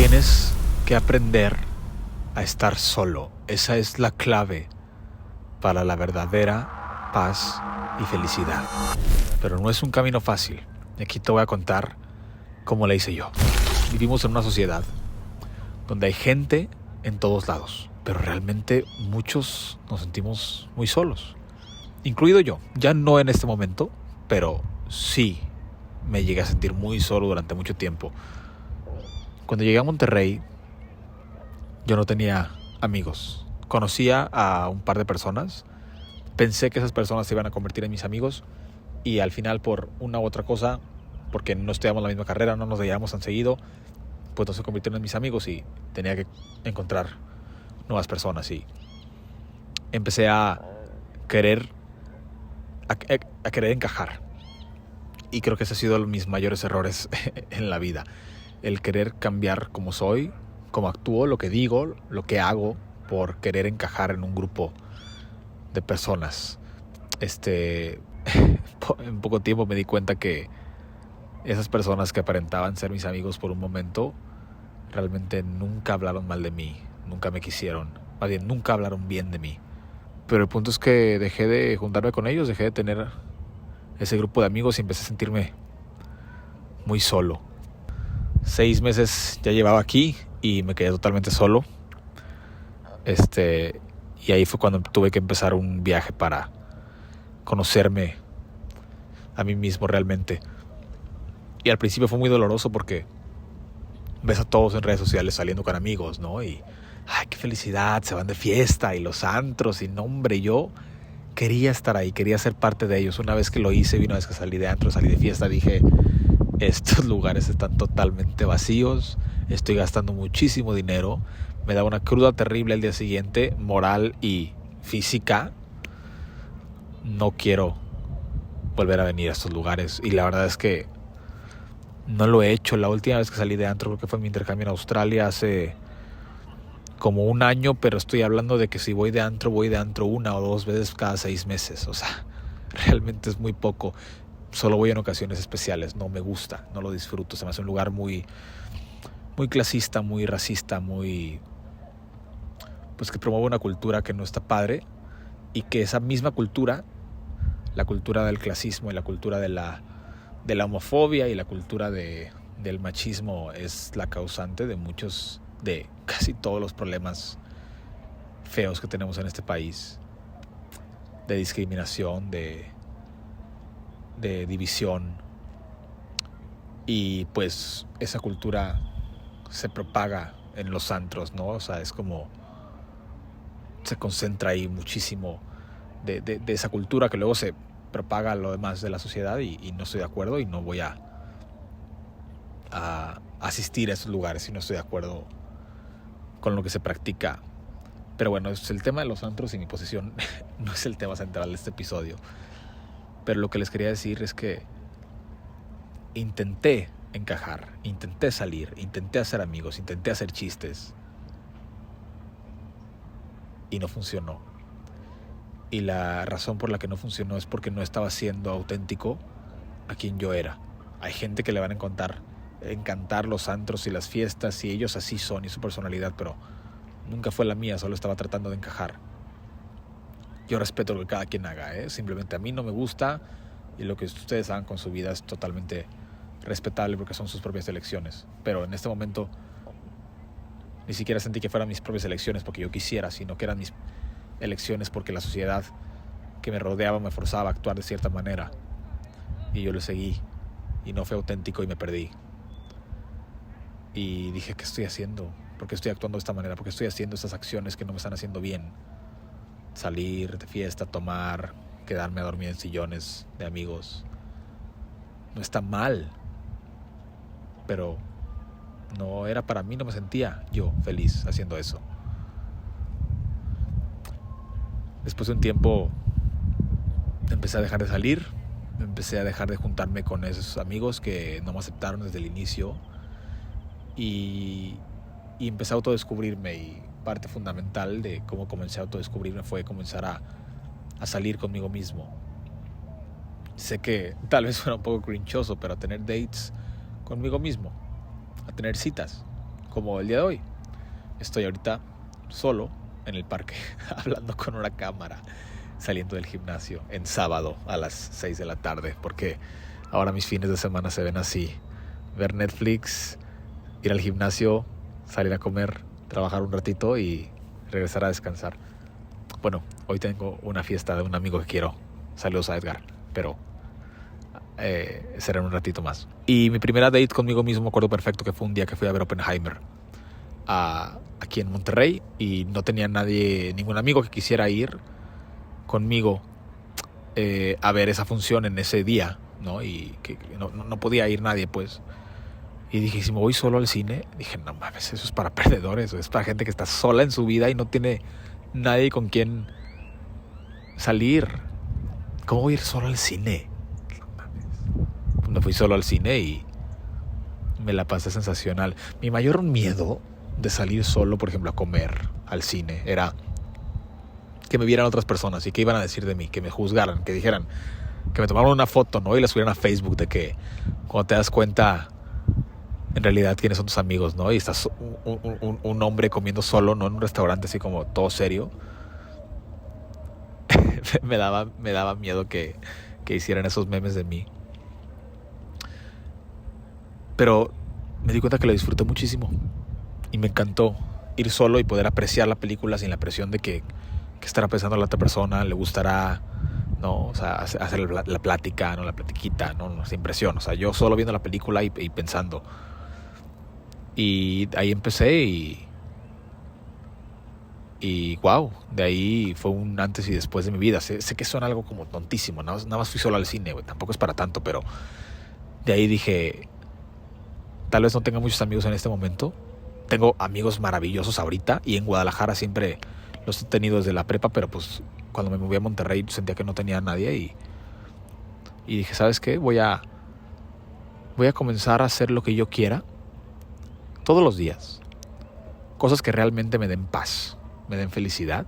Tienes que aprender a estar solo. Esa es la clave para la verdadera paz y felicidad. Pero no es un camino fácil. Aquí te voy a contar cómo la hice yo. Vivimos en una sociedad donde hay gente en todos lados, pero realmente muchos nos sentimos muy solos, incluido yo. Ya no en este momento, pero sí me llegué a sentir muy solo durante mucho tiempo. Cuando llegué a Monterrey, yo no tenía amigos. Conocía a un par de personas. Pensé que esas personas se iban a convertir en mis amigos y al final, por una u otra cosa, porque no estudiamos la misma carrera, no nos veíamos tan seguido, pues no se convirtieron en mis amigos y tenía que encontrar nuevas personas. Y empecé a querer encajar. Y creo que ese ha sido uno de mis mayores errores en la vida. El querer cambiar como soy, cómo actúo, lo que digo, lo que hago, por querer encajar en un grupo de personas. En poco tiempo me di cuenta que esas personas que aparentaban ser mis amigos por un momento realmente nunca hablaron mal de mí, nunca me quisieron, más bien nunca hablaron bien de mí. Pero el punto es que dejé de juntarme con ellos, dejé de tener ese grupo de amigos y empecé a sentirme muy solo. 6 meses ya llevaba aquí y me quedé totalmente solo. Y ahí fue cuando tuve que empezar un viaje para conocerme a mí mismo realmente. Y al principio fue muy doloroso porque ves a todos en redes sociales saliendo con amigos, ¿no? Y ¡ay, qué felicidad! Se van de fiesta y los antros y no, hombre, yo quería estar ahí, quería ser parte de ellos. Una vez que lo hice, una vez que salí de antro, salí de fiesta, dije, estos lugares están totalmente vacíos, estoy gastando muchísimo dinero, me da una cruda terrible el día siguiente, moral y física. No quiero volver a venir a estos lugares y la verdad es que no lo he hecho. La última vez que salí de antro creo que fue en mi intercambio en Australia hace como un año, pero estoy hablando de que si voy de antro 1 o 2 veces cada 6 meses. O sea, realmente es muy poco. Solo voy en ocasiones especiales. No me gusta, no lo disfruto. Se me hace un lugar muy, muy clasista, muy racista, muy... pues que promueve una cultura que no está padre y que esa misma cultura, la cultura del clasismo y la cultura de la homofobia y la cultura del machismo es la causante de casi todos los problemas feos que tenemos en este país, de discriminación, de división. Y pues esa cultura se propaga en los antros, ¿no? O sea, es como se concentra ahí muchísimo de esa cultura que luego se propaga a lo demás de la sociedad y no estoy de acuerdo y no voy a asistir a esos lugares si no estoy de acuerdo con lo que se practica. Pero bueno, es el tema de los antros y mi posición no es el tema central de este episodio. Pero lo que les quería decir es que intenté encajar, intenté salir, intenté hacer amigos, intenté hacer chistes y no funcionó. Y la razón por la que no funcionó es porque no estaba siendo auténtico a quien yo era. Hay gente que le van a encantar los antros y las fiestas y ellos así son y su personalidad, pero nunca fue la mía, solo estaba tratando de encajar. Yo respeto lo que cada quien haga, simplemente a mí no me gusta y lo que ustedes hagan con su vida es totalmente respetable porque son sus propias elecciones. Pero en este momento ni siquiera sentí que fueran mis propias elecciones porque yo quisiera, sino que eran mis elecciones porque la sociedad que me rodeaba me forzaba a actuar de cierta manera y yo lo seguí y no fue auténtico y me perdí. Y dije, ¿qué estoy haciendo? ¿Por qué estoy actuando de esta manera? ¿Por qué estoy haciendo estas acciones que no me están haciendo bien? Salir de fiesta, tomar, quedarme a dormir en sillones de amigos. No está mal, pero no era para mí, no me sentía yo feliz haciendo eso. Después de un tiempo empecé a dejar de salir, empecé a dejar de juntarme con esos amigos que no me aceptaron desde el inicio y empecé a autodescubrirme. Y parte fundamental de cómo comencé a autodescubrirme fue comenzar a salir conmigo mismo. Sé que tal vez suena un poco crinchoso, pero a tener dates conmigo mismo, a tener citas como el día de hoy. Estoy ahorita solo en el parque hablando con una cámara, saliendo del gimnasio en sábado a las 6 de la tarde, porque ahora mis fines de semana se ven así: ver Netflix, ir al gimnasio, salir a comer, trabajar un ratito y regresar a descansar. Bueno, hoy tengo una fiesta de un amigo que quiero. Saludos a Edgar, pero será en un ratito más. Y mi primera date conmigo mismo, me acuerdo perfecto que fue un día que fui a ver Oppenheimer aquí en Monterrey, y no tenía ningún amigo que quisiera ir conmigo a ver esa función en ese día, ¿no? Y que no podía ir nadie, pues. Y dije, si me voy solo al cine, dije, no mames, eso es para perdedores, es para gente que está sola en su vida y no tiene nadie con quien salir. ¿Cómo voy a ir solo al cine? No mames. Pues me fui solo al cine y me la pasé sensacional. Mi mayor miedo de salir solo, por ejemplo, a comer al cine, era que me vieran otras personas y que iban a decir de mí, que me juzgaran, que dijeran, que me tomaron una foto, ¿no? Y la subieran a Facebook, de que cuando te das cuenta, en realidad quiénes son tus amigos, ¿no? Y estás un hombre comiendo solo, ¿no? En un restaurante así como todo serio. me daba miedo que hicieran esos memes de mí. Pero me di cuenta que lo disfruté muchísimo y me encantó ir solo y poder apreciar la película sin la presión de que estará pensando la otra persona, le gustará, ¿no? O sea, hacer la plática, ¿no? La platiquita, ¿no? Sin presión. O sea, yo solo viendo la película y pensando. Y ahí empecé y wow, de ahí fue un antes y después de mi vida. Sé que suena algo como tontísimo, nada más fui solo al cine, güey, tampoco es para tanto, pero de ahí dije, tal vez no tenga muchos amigos en este momento. Tengo amigos maravillosos ahorita, y en Guadalajara siempre los he tenido desde la prepa, pero pues cuando me moví a Monterrey sentía que no tenía a nadie y dije, ¿sabes qué? Voy a comenzar a hacer lo que yo quiera todos los días. Cosas que realmente me den paz, me den felicidad,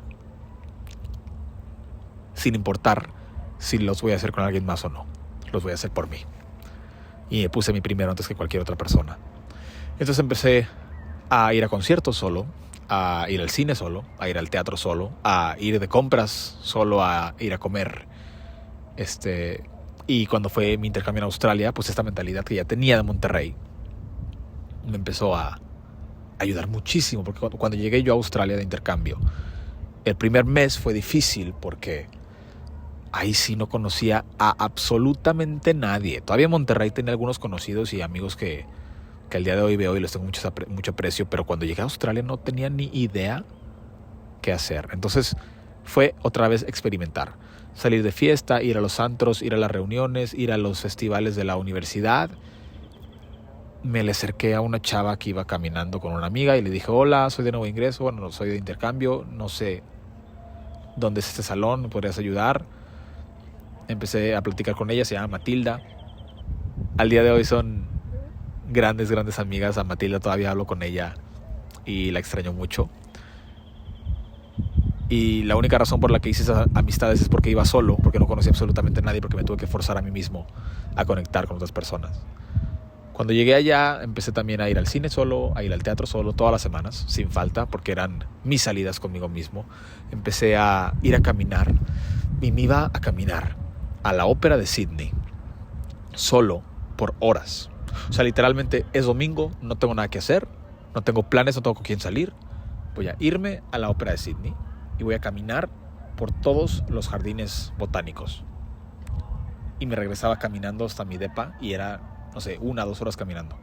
sin importar si los voy a hacer con alguien más o no. Los voy a hacer por mí. Y me puse mi primero antes que cualquier otra persona. Entonces empecé a ir a conciertos solo, a ir al cine solo, a ir al teatro solo, a ir de compras solo, a ir a comer. Y cuando fue mi intercambio en Australia, pues esta mentalidad que ya tenía de Monterrey me empezó a ayudar muchísimo, porque cuando llegué yo a Australia de intercambio, el primer mes fue difícil porque ahí sí no conocía a absolutamente nadie. Todavía en Monterrey tenía algunos conocidos y amigos que al día de hoy veo y les tengo mucho aprecio, pero cuando llegué a Australia no tenía ni idea qué hacer. Entonces fue otra vez experimentar, salir de fiesta, ir a los antros, ir a las reuniones, ir a los festivales de la universidad. Me le acerqué a una chava que iba caminando con una amiga y le dije, hola, soy de nuevo ingreso, bueno, soy de intercambio, no sé dónde es este salón, ¿me podrías ayudar? Empecé a platicar con ella, se llama Matilda. Al día de hoy son grandes amigas. A Matilda todavía hablo con ella y la extraño mucho. Y la única razón por la que hice esas amistades es porque iba solo, porque no conocía absolutamente a nadie, porque me tuve que forzar a mí mismo a conectar con otras personas. Cuando llegué allá, empecé también a ir al cine solo, a ir al teatro solo, todas las semanas, sin falta, porque eran mis salidas conmigo mismo. Empecé a ir a caminar, y me iba a caminar a la ópera de Sydney, solo, por horas. O sea, literalmente es domingo, no tengo nada que hacer, no tengo planes, no tengo con quién salir. Voy a irme a la ópera de Sydney y voy a caminar por todos los jardines botánicos. Y me regresaba caminando hasta mi depa y era, no sé, 1 o 2 horas caminando.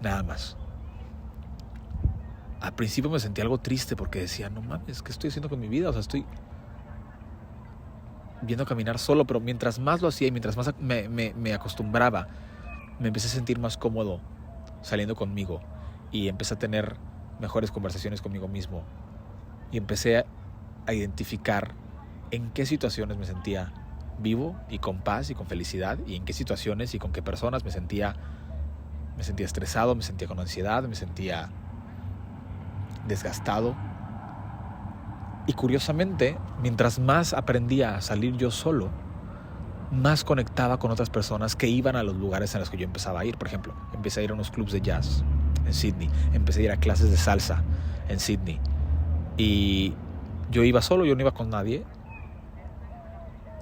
Nada más. Al principio me sentía algo triste porque decía, no mames, ¿qué estoy haciendo con mi vida? O sea, estoy viendo caminar solo, pero mientras más lo hacía y mientras más me acostumbraba, me empecé a sentir más cómodo saliendo conmigo y empecé a tener mejores conversaciones conmigo mismo y empecé a identificar en qué situaciones me sentía vivo y con paz y con felicidad, y en qué situaciones y con qué personas me sentía estresado, me sentía con ansiedad, me sentía desgastado. Y curiosamente, mientras más aprendía a salir yo solo, más conectaba con otras personas que iban a los lugares en los que yo empezaba a ir. Por ejemplo, empecé a ir a unos clubs de jazz en Sydney. Empecé a ir a clases de salsa en Sydney. Y yo iba solo, yo no iba con nadie.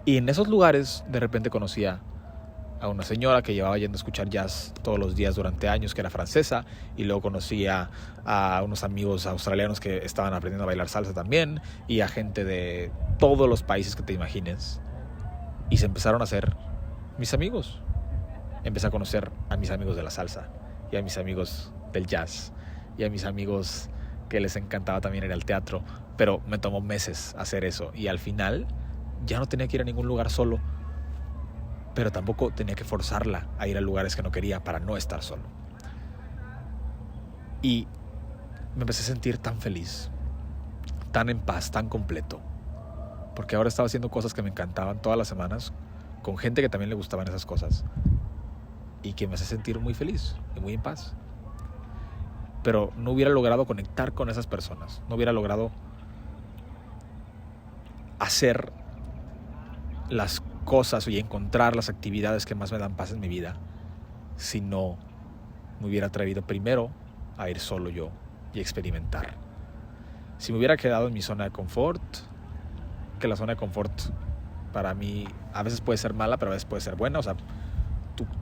Y en esos lugares de repente conocía a una señora que llevaba yendo a escuchar jazz todos los días durante años, que era francesa, y luego conocía a unos amigos australianos que estaban aprendiendo a bailar salsa también, y a gente de todos los países que te imagines, y se empezaron a hacer mis amigos. Empecé a conocer a mis amigos de la salsa, y a mis amigos del jazz, y a mis amigos que les encantaba también ir al teatro, pero me tomó meses hacer eso, y al final ya no tenía que ir a ningún lugar solo, pero tampoco tenía que forzarla a ir a lugares que no quería para no estar solo. Y me empecé a sentir tan feliz, tan en paz, tan completo, porque ahora estaba haciendo cosas que me encantaban todas las semanas, con gente que también le gustaban esas cosas, y que me hace sentir muy feliz y muy en paz. Pero no hubiera logrado conectar con esas personas, no hubiera logrado hacer las cosas y encontrar las actividades que más me dan paz en mi vida si no me hubiera atrevido primero a ir solo yo y experimentar. Si me hubiera quedado en mi zona de confort, que la zona de confort para mí a veces puede ser mala, pero a veces puede ser buena. O sea,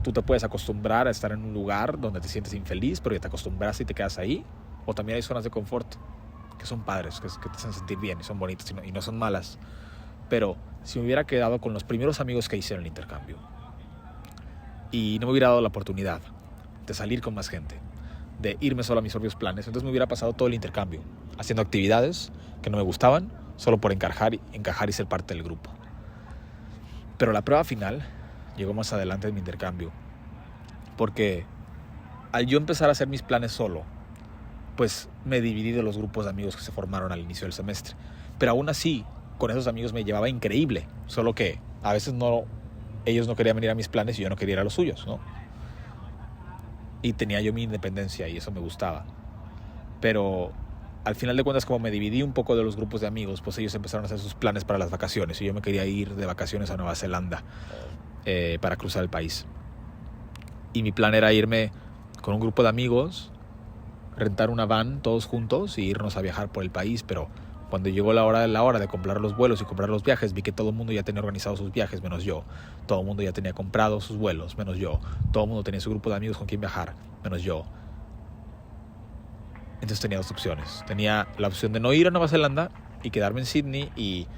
tú te puedes acostumbrar a estar en un lugar donde te sientes infeliz, pero ya te acostumbras y te quedas ahí. O también hay zonas de confort que son padres, que te hacen sentir bien y son bonitas y no son malas. Pero si me hubiera quedado con los primeros amigos que hice en el intercambio y no me hubiera dado la oportunidad de salir con más gente, de irme solo a mis propios planes, entonces me hubiera pasado todo el intercambio haciendo actividades que no me gustaban solo por encajar y ser parte del grupo. Pero la prueba final llegó más adelante en mi intercambio, porque al yo empezar a hacer mis planes solo, pues me dividí de los grupos de amigos que se formaron al inicio del semestre. Pero aún así, con esos amigos me llevaba increíble, solo que a veces ellos no querían venir a mis planes y yo no quería ir a los suyos, ¿no? Y tenía yo mi independencia y eso me gustaba. Pero al final de cuentas, como me dividí un poco de los grupos de amigos, pues ellos empezaron a hacer sus planes para las vacaciones y yo me quería ir de vacaciones a Nueva Zelanda para cruzar el país. Y mi plan era irme con un grupo de amigos, rentar una van todos juntos y irnos a viajar por el país, pero cuando llegó la hora de comprar los vuelos y comprar los viajes, vi que todo el mundo ya tenía organizado sus viajes, menos yo. Todo el mundo ya tenía comprado sus vuelos, menos yo. Todo el mundo tenía su grupo de amigos con quien viajar, menos yo. Entonces tenía dos opciones. Tenía la opción de no ir a Nueva Zelanda y quedarme en Sydney y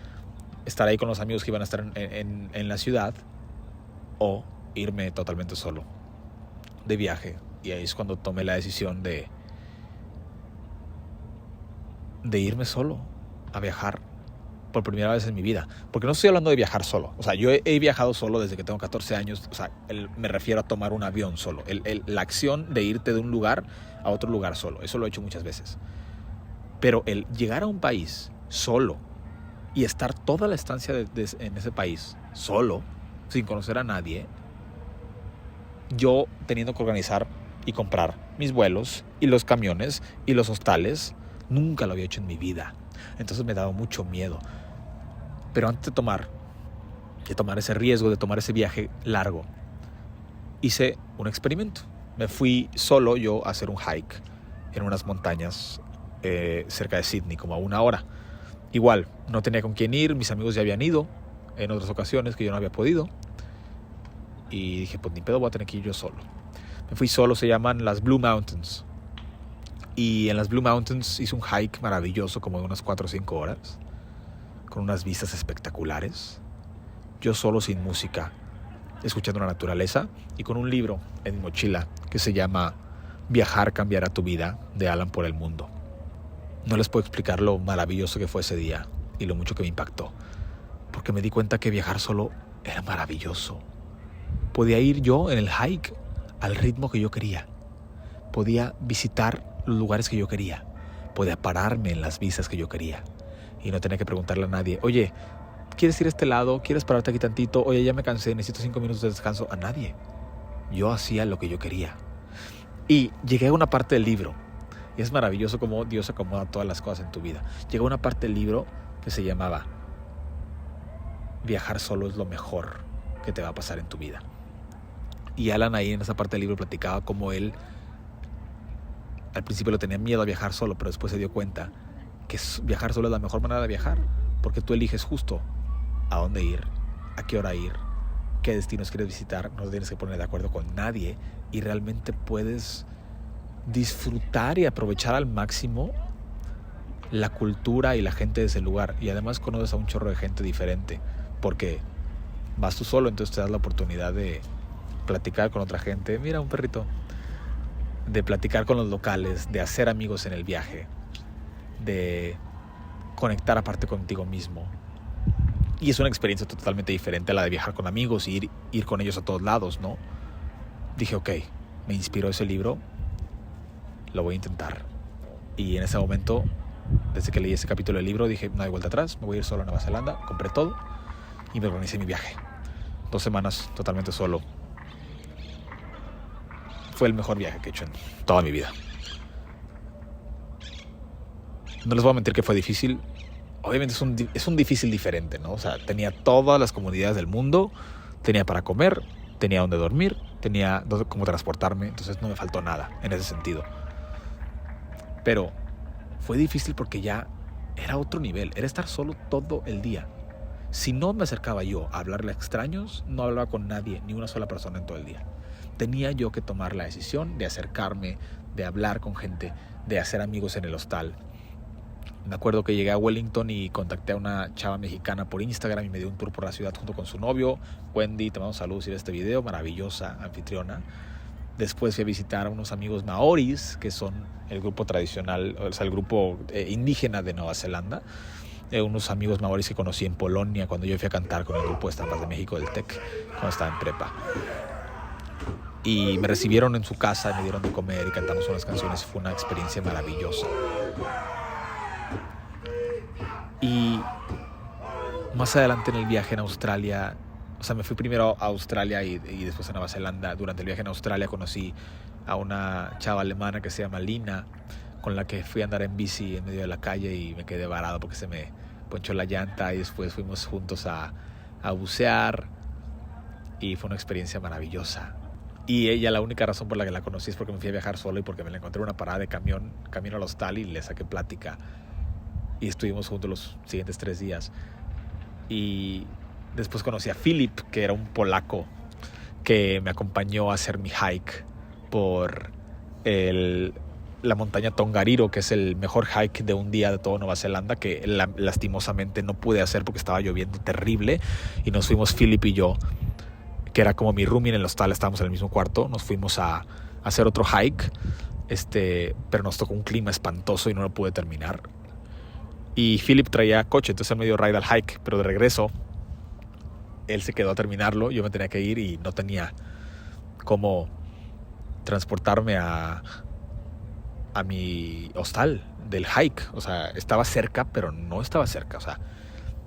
estar ahí con los amigos que iban a estar en la ciudad, o irme totalmente solo de viaje. Y ahí es cuando tomé la decisión de irme solo a viajar por primera vez en mi vida. Porque no estoy hablando de viajar solo. O sea, yo he viajado solo desde que tengo 14 años. O sea, me refiero a tomar un avión solo. La acción de irte de un lugar a otro lugar solo. Eso lo he hecho muchas veces. Pero el llegar a un país solo y estar toda la estancia en ese país solo, sin conocer a nadie, yo teniendo que organizar y comprar mis vuelos y los camiones y los hostales, nunca lo había hecho en mi vida. Entonces me daba mucho miedo. Pero antes de tomar ese riesgo, de tomar ese viaje largo, hice un experimento. Me fui solo yo a hacer un hike en unas montañas cerca de Sydney, como a 1 hora. Igual, no tenía con quién ir, mis amigos ya habían ido en otras ocasiones que yo no había podido. Y dije, pues ni pedo, voy a tener que ir yo solo. Me fui solo, se llaman las Blue Mountains. Y en las Blue Mountains hice un hike maravilloso, como de unas 4 o 5 horas, con unas vistas espectaculares. Yo solo, sin música, escuchando la naturaleza y con un libro en mi mochila que se llama Viajar cambiará tu vida, de Alan por el Mundo. No les puedo explicar lo maravilloso que fue ese día y lo mucho que me impactó, porque me di cuenta que viajar solo era maravilloso. Podía ir yo en el hike al ritmo que yo quería. Podía visitar los lugares que yo quería. Podía pararme en las vistas que yo quería. Y no tenía que preguntarle a nadie, oye, ¿quieres ir a este lado? ¿Quieres pararte aquí tantito? Oye, ya me cansé, necesito 5 minutos de descanso. A nadie. Yo hacía lo que yo quería. Y llegué a una parte del libro. Y es maravilloso cómo Dios acomoda todas las cosas en tu vida. Llegó a una parte del libro que se llamaba Viajar solo es lo mejor que te va a pasar en tu vida. Y Alan ahí en esa parte del libro platicaba cómo él al principio le tenía miedo a viajar solo, pero después se dio cuenta que viajar solo es la mejor manera de viajar, porque tú eliges justo a dónde ir, a qué hora ir, qué destinos quieres visitar, no tienes que poner de acuerdo con nadie y realmente puedes disfrutar y aprovechar al máximo la cultura y la gente de ese lugar, y además conoces a un chorro de gente diferente porque vas tú solo, entonces te das la oportunidad de platicar con otra gente, mira un perrito, de platicar con los locales, de hacer amigos en el viaje, de conectar aparte contigo mismo. Y es una experiencia totalmente diferente a la de viajar con amigos y ir con ellos a todos lados, ¿no? Dije, ok, me inspiró ese libro, lo voy a intentar. Y en ese momento, desde que leí ese capítulo del libro, dije, no hay vuelta atrás, me voy a ir solo a Nueva Zelanda, compré todo y me organicé mi viaje. 2 semanas totalmente solo. Fue el mejor viaje que he hecho en toda mi vida. No les voy a mentir que fue difícil. Obviamente es un difícil diferente, ¿no? O sea, tenía todas las comodidades del mundo, tenía para comer, tenía donde dormir, tenía cómo transportarme, entonces no me faltó nada en ese sentido. Pero fue difícil porque ya era otro nivel, era estar solo todo el día. Si no me acercaba yo a hablarle a extraños, no hablaba con nadie, ni una sola persona en todo el día. Tenía yo que tomar la decisión de acercarme, de hablar con gente, de hacer amigos en el hostal. Me acuerdo que llegué a Wellington y contacté a una chava mexicana por Instagram y me dio un tour por la ciudad junto con su novio. Wendy, te mando saludos si ves este video, maravillosa anfitriona. Después fui a visitar a unos amigos maoris, que son el grupo tradicional, o sea, el grupo indígena de Nueva Zelanda. Unos amigos maoris que conocí en Polonia cuando yo fui a cantar con el grupo de estampas de México del TEC, cuando estaba en prepa. Y me recibieron en su casa, me dieron de comer y cantamos unas canciones. Fue una experiencia maravillosa. Y más adelante en el viaje en Australia, o sea, me fui primero a Australia y después a Nueva Zelanda. Durante el viaje en Australia conocí a una chava alemana que se llama Lina, con la que fui a andar en bici en medio de la calle y me quedé varado porque se me ponchó la llanta, y después fuimos juntos a bucear y fue una experiencia maravillosa. Y ella, la única razón por la que la conocí es porque me fui a viajar solo y porque me la encontré en una parada de camión, camino al hostal, y le saqué plática. Y estuvimos juntos los siguientes 3 días. Y después conocí a Filip, que era un polaco que me acompañó a hacer mi hike por la montaña Tongariro, que es el mejor hike de un día de todo Nueva Zelanda, que lastimosamente no pude hacer porque estaba lloviendo terrible. Y nos fuimos Filip y yo, que era como mi roomie en el hostal, estábamos en el mismo cuarto. Nos fuimos a hacer otro hike, pero nos tocó un clima espantoso y no lo pude terminar. Y Philip traía coche, entonces él me dio ride al hike, pero de regreso él se quedó a terminarlo, yo me tenía que ir y no tenía cómo transportarme a mi hostal del hike. O sea, estaba cerca, pero no estaba cerca. O sea,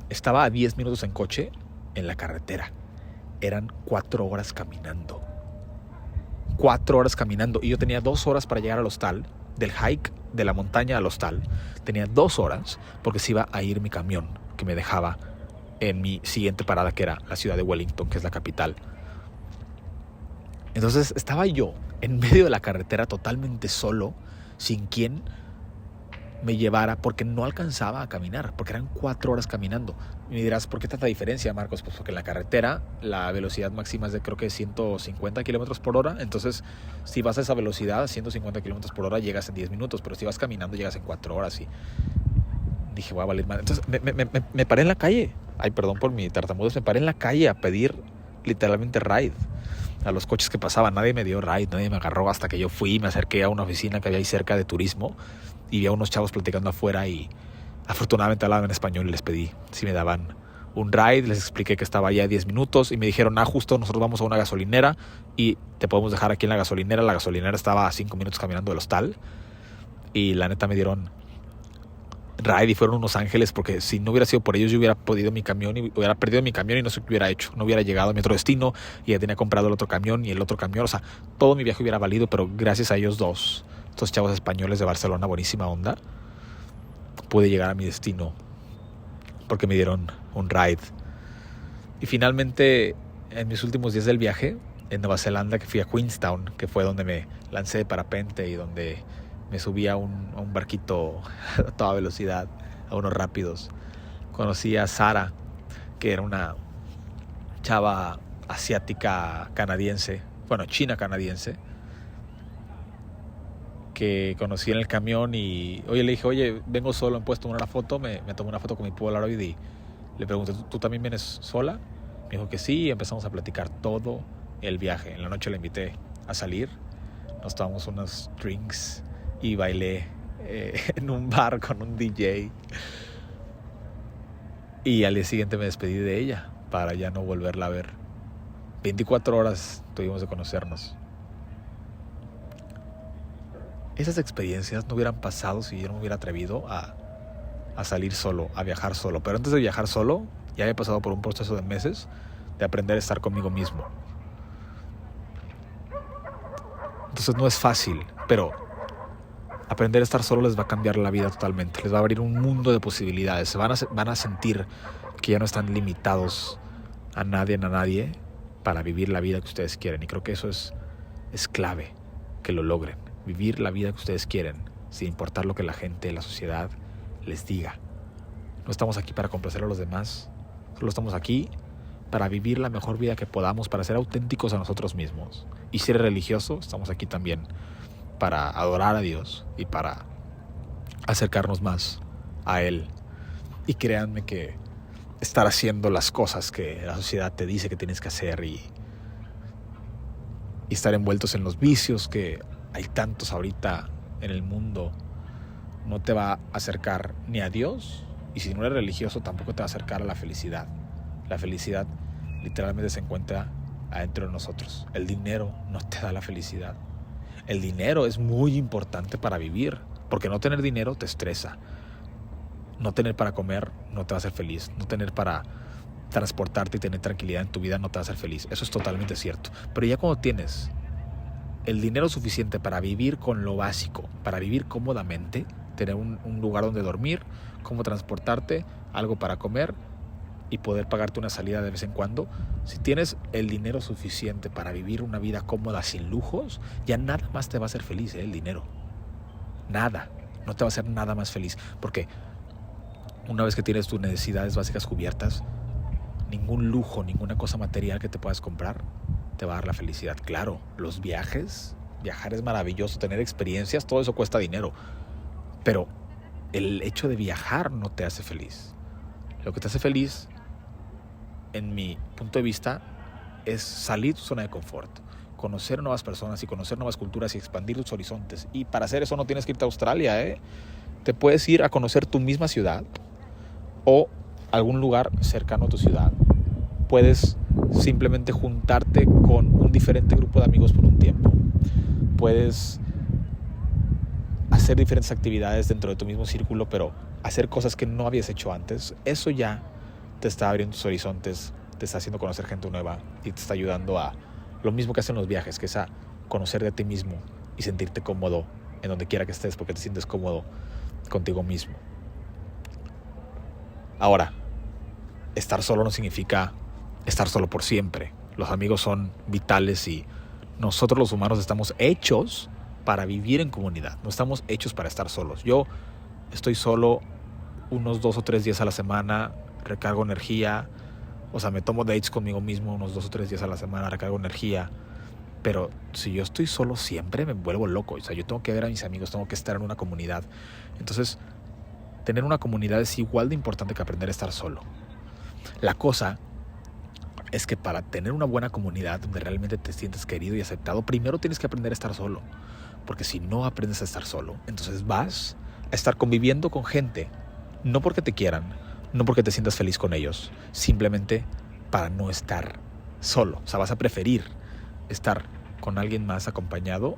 estaba a 10 minutos en coche en la carretera. Eran 4 horas caminando. 4 horas caminando. Y yo tenía 2 horas para llegar al hostal. Del hike de la montaña al hostal tenía 2 horas porque se iba a ir mi camión que me dejaba en mi siguiente parada, que era la ciudad de Wellington, que es la capital. Entonces estaba yo en medio de la carretera totalmente solo, sin quien me llevara, porque no alcanzaba a caminar, porque eran 4 horas caminando. Y me dirás, ¿por qué tanta diferencia, Marcos? Pues porque en la carretera la velocidad máxima es de, creo que 150 kilómetros por hora. Entonces, si vas a esa velocidad, 150 kilómetros por hora, llegas en 10 minutos. Pero si vas caminando, llegas en 4 horas. Y dije, voy a valer mal. Entonces, me paré en la calle. Ay, perdón por mi tartamudez. Me paré en la calle a pedir literalmente ride a los coches que pasaban. Nadie me dio ride, nadie me agarró, hasta que yo fui y me acerqué a una oficina que había ahí cerca de turismo. Y vi a unos chavos platicando afuera y afortunadamente hablaban en español y les pedí si me daban un ride. Les expliqué que estaba allá 10 minutos y me dijeron, justo nosotros vamos a una gasolinera y te podemos dejar aquí en la gasolinera. La gasolinera estaba a 5 minutos caminando del hostal y la neta me dieron ride y fueron unos ángeles, porque si no hubiera sido por ellos yo hubiera perdido mi camión y no sé qué hubiera hecho. No hubiera llegado a mi otro destino y ya tenía comprado el otro camión y el otro camión. O sea, todo mi viaje hubiera valido, pero gracias a ellos dos, estos chavos españoles de Barcelona, buenísima onda, pude llegar a mi destino porque me dieron un ride. Y finalmente, en mis últimos días del viaje en Nueva Zelanda, que fui a Queenstown, que fue donde me lancé de parapente y donde Me subí a un barquito a toda velocidad, a unos rápidos. Conocí a Sara, que era una chava asiática canadiense, bueno, china canadiense, que conocí en el camión y le dije, oye, vengo solo, me puedes tomar una foto. Me tomé una foto con mi Polaroid y le pregunté, ¿tú también vienes sola? Me dijo que sí, y empezamos a platicar todo el viaje. En la noche la invité a salir, nos tomamos unos drinks y bailé en un bar con un DJ. Y al día siguiente me despedí de ella para ya no volverla a ver. 24 horas tuvimos de conocernos. Esas experiencias no hubieran pasado si yo no me hubiera atrevido a salir solo, a viajar solo. Pero antes de viajar solo, ya había pasado por un proceso de meses de aprender a estar conmigo mismo. Entonces no es fácil, pero aprender a estar solo les va a cambiar la vida totalmente. Les va a abrir un mundo de posibilidades. Van a sentir que ya no están limitados a nadie para vivir la vida que ustedes quieren. Y creo que eso es clave, que lo logren. Vivir la vida que ustedes quieren, sin importar lo que la gente, la sociedad les diga. No estamos aquí para complacer a los demás. Solo estamos aquí para vivir la mejor vida que podamos, para ser auténticos a nosotros mismos. Y si eres religioso, estamos aquí también para adorar a Dios y para acercarnos más a Él. Y créanme que estar haciendo las cosas que la sociedad te dice que tienes que hacer y estar envueltos en los vicios que hay tantos ahorita en el mundo, no te va a acercar ni a Dios, y si no eres religioso tampoco te va a acercar a la felicidad. La felicidad literalmente se encuentra adentro de nosotros. El dinero no te da la felicidad. El dinero es muy importante para vivir, porque no tener dinero te estresa. No tener para comer no te va a hacer feliz. No tener para transportarte y tener tranquilidad en tu vida no te va a hacer feliz. Eso es totalmente cierto. Pero ya cuando tienes el dinero suficiente para vivir con lo básico, para vivir cómodamente, tener un lugar donde dormir, cómo transportarte, algo para comer y poder pagarte una salida de vez en cuando. Si tienes el dinero suficiente para vivir una vida cómoda sin lujos, ya nada más te va a hacer feliz, el dinero. Nada, no te va a hacer nada más feliz, porque una vez que tienes tus necesidades básicas cubiertas, ningún lujo, ninguna cosa material que te puedas comprar te va a dar la felicidad. Claro, los viajes, viajar es maravilloso, tener experiencias, todo eso cuesta dinero, pero el hecho de viajar no te hace feliz. Lo que te hace feliz, en mi punto de vista, es salir de tu zona de confort, conocer nuevas personas y conocer nuevas culturas y expandir tus horizontes. Y para hacer eso no tienes que irte a Australia, Te puedes ir a conocer tu misma ciudad o algún lugar cercano a tu ciudad. Puedes simplemente juntarte con un diferente grupo de amigos por un tiempo. Puedes hacer diferentes actividades dentro de tu mismo círculo, pero hacer cosas que no habías hecho antes. Eso ya te está abriendo tus horizontes, te está haciendo conocer gente nueva y te está ayudando a lo mismo que hacen los viajes, que es a conocer de ti mismo y sentirte cómodo en donde quiera que estés, porque te sientes cómodo contigo mismo. Ahora, estar solo no significa estar solo por siempre. Los amigos son vitales y nosotros los humanos estamos hechos para vivir en comunidad. No estamos hechos para estar solos. Yo estoy solo unos 2 o 3 días a la semana, recargo energía. O sea, me tomo dates conmigo mismo unos 2 o 3 días a la semana, recargo energía. Pero si yo estoy solo siempre me vuelvo loco. O sea, yo tengo que ver a mis amigos, tengo que estar en una comunidad. Entonces, tener una comunidad es igual de importante que aprender a estar solo. La cosa es que para tener una buena comunidad donde realmente te sientes querido y aceptado, primero tienes que aprender a estar solo. Porque si no aprendes a estar solo, entonces vas a estar conviviendo con gente, no porque te quieran, no porque te sientas feliz con ellos, simplemente para no estar solo. O sea, vas a preferir estar con alguien más acompañado,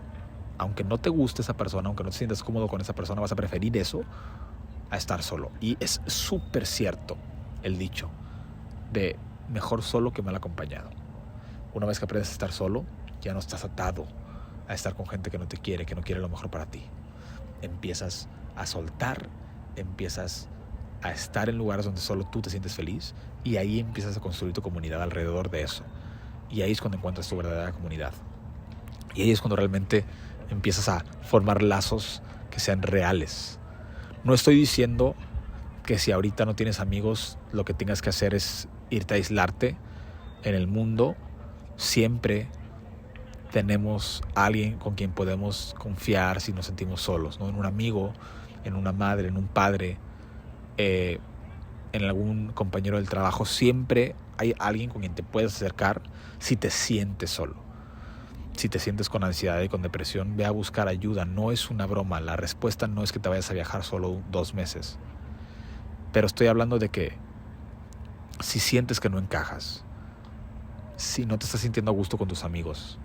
aunque no te guste esa persona, aunque no te sientas cómodo con esa persona, vas a preferir eso a estar solo. Y es súper cierto el dicho de mejor solo que mal acompañado. Una vez que aprendes a estar solo, ya no estás atado a estar con gente que no te quiere, que no quiere lo mejor para ti. Empiezas a soltar, empiezas a estar en lugares donde solo tú te sientes feliz y ahí empiezas a construir tu comunidad alrededor de eso. Y ahí es cuando encuentras tu verdadera comunidad. Y ahí es cuando realmente empiezas a formar lazos que sean reales. No estoy diciendo que si ahorita no tienes amigos, lo que tengas que hacer es irte a aislarte. En el mundo siempre tenemos a alguien con quien podemos confiar si nos sentimos solos, ¿no? En un amigo, en una madre, en un padre, en algún compañero del trabajo. Siempre hay alguien con quien te puedes acercar si te sientes solo. Si te sientes con ansiedad y con depresión, ve a buscar ayuda. No es una broma. La respuesta no es que te vayas a viajar solo 2 meses. Pero estoy hablando de que si sientes que no encajas, si no te estás sintiendo a gusto con tus amigos,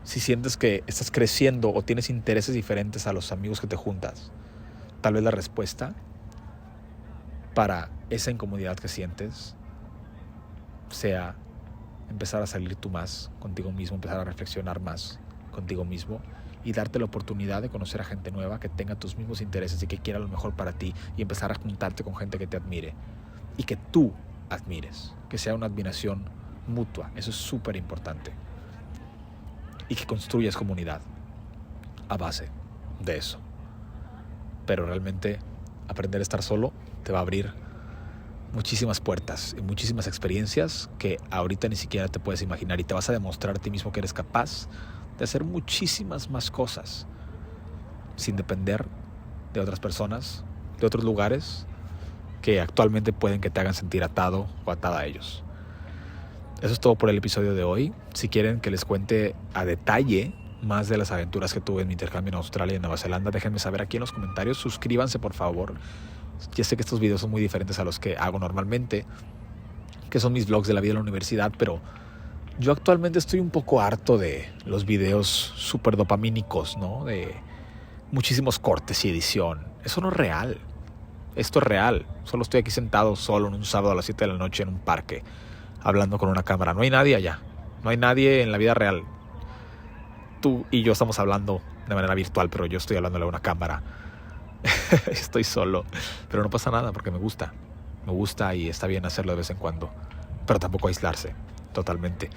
si sientes que estás creciendo o tienes intereses diferentes a los amigos que te juntas, tal vez la respuesta para esa incomodidad que sientes sea empezar a salir tú más contigo mismo, empezar a reflexionar más contigo mismo y darte la oportunidad de conocer a gente nueva que tenga tus mismos intereses y que quiera lo mejor para ti, y empezar a juntarte con gente que te admire y que tú admires, que sea una admiración mutua. Eso es súper importante, y que construyas comunidad a base de eso. Pero realmente aprender a estar solo te va a abrir muchísimas puertas y muchísimas experiencias que ahorita ni siquiera te puedes imaginar, y te vas a demostrar a ti mismo que eres capaz de hacer muchísimas más cosas sin depender de otras personas, de otros lugares que actualmente pueden que te hagan sentir atado o atada a ellos. Eso es todo por el episodio de hoy. Si quieren que les cuente a detalle más de las aventuras que tuve en mi intercambio en Australia y en Nueva Zelanda, déjenme saber aquí en los comentarios. Suscríbanse, por favor. Ya sé que estos videos son muy diferentes a los que hago normalmente, que son mis vlogs de la vida en la universidad, pero yo actualmente estoy un poco harto de los videos súper dopamínicos, ¿no? De muchísimos cortes y edición. Eso no es real. Esto es real. Solo estoy aquí sentado solo en un sábado a las 7 de la noche en un parque, hablando con una cámara. No hay nadie allá. No hay nadie en la vida real. Tú y yo estamos hablando de manera virtual, pero yo estoy hablándole a una cámara. Estoy solo. Pero no pasa nada porque me gusta. Me gusta y está bien hacerlo de vez en cuando. Pero tampoco aislarse totalmente.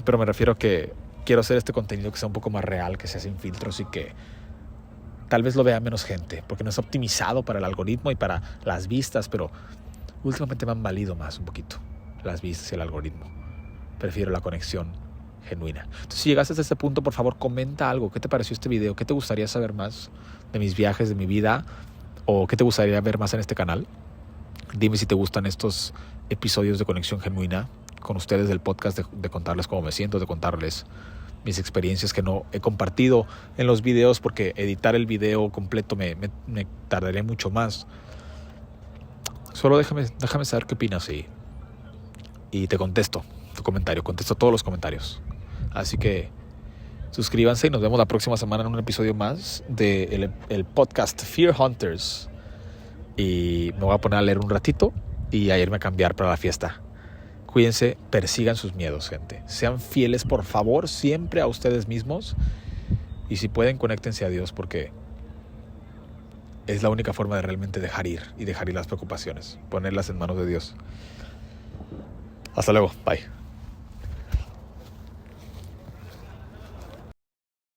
Pero me refiero a que quiero hacer este contenido que sea un poco más real, que sea sin filtros y que tal vez lo vea menos gente, porque no es optimizado para el algoritmo y para las vistas, pero últimamente me han valido más un poquito las vistas y el algoritmo. Prefiero la conexión genuina. Entonces, si llegaste hasta este punto, por favor, comenta algo. ¿Qué te pareció este video? ¿Qué te gustaría saber más de mis viajes, de mi vida? ¿O qué te gustaría ver más en este canal? Dime si te gustan estos episodios de conexión genuina con ustedes del podcast, de contarles cómo me siento, de contarles mis experiencias que no he compartido en los videos, porque editar el video completo me tardaría mucho más. Solo déjame saber qué opinas y te contesto tu comentario, contesto todos los comentarios. Así que suscríbanse y nos vemos la próxima semana en un episodio más de el podcast Fear Hunters. Y me voy a poner a leer un ratito y a irme a cambiar para la fiesta. Cuídense, persigan sus miedos, gente. Sean fieles, por favor, siempre a ustedes mismos. Y si pueden, conéctense a Dios, porque es la única forma de realmente dejar ir las preocupaciones. Ponerlas en manos de Dios. Hasta luego. Bye.